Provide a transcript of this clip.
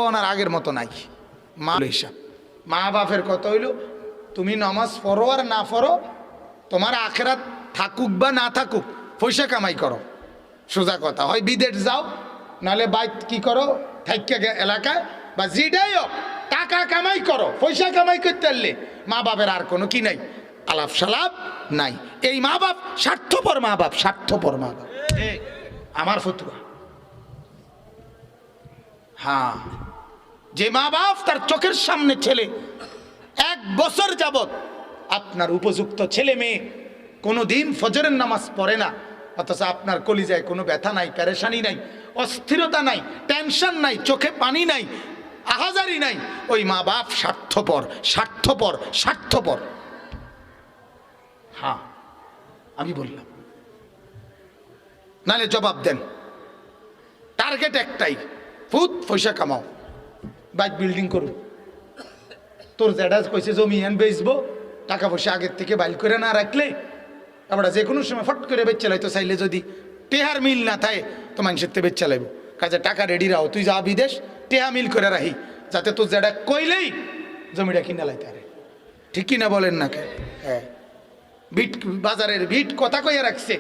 ওনার আগের মতো নাই। মা হিসাব মা বাপের কত হইল, তুমি নামাজ পড়ো আর না পড়ো, তোমার আখেরাত থাকুক বা না থাকুক পয়সা কামাই করো। সোজা কথা, হয় বিদেশ যাও, নাহলে বাইক কি করো থাইকা এলাকায় বা যেটাই হোক টাকা কামাই করো। পয়সা কামাই করতে পারলে মা বাপের আর কোনো কি নাই, আলাপ সালাপ নাই। এই মা বাপ স্বার্থপর মা বাপ, স্বার্থপর মা বাপ আমার ফতুয়া। হ্যাঁ, যে মা বাপ তার চোখের সামনে ছেলে 1 বছর যাবত আপনার উপযুক্ত ছেলে মেয়ে কোনোদিন ফজরের নামাজ পড়ে না, অথচ আপনার কলিজায় কোনো ব্যথা নাই, পেরেশানি নাই, অস্থিরতা নাই, টেনশন নাই, চোখে পানি নাই, আহাজারি নাই, ওই মা বাপ স্বার্থপর, স্বার্থপর, স্বার্থপর। হ্যাঁ আমি বললাম, নালে জবাব দেন। টার্গেট একটাই, ফুট পয়সা কামাও, বাইক বিল্ডিং করো। তোর জ্যাডা কইছে জমি হ্যান বেচবো, টাকা পয়সা আগের থেকে বাইল করে না রাখলে আমরা যে কোনো সময় ফট করে বেচ চালাইতো চাইলে, যদি টেহার মিল না থাকে তো মানুষের তে বেচ চালাইব। কাজে টাকা রেডি রাও, তুই যা বিদেশ টেহা মিল করে রাখি, যাতে তোর জ্যাডা কইলেই জমিটা কিনা লাইতে আরে। ঠিক কিনা বলেন না কে? হ্যাঁ, বিট বাজারের বিট কথা কইয়া রাখছে,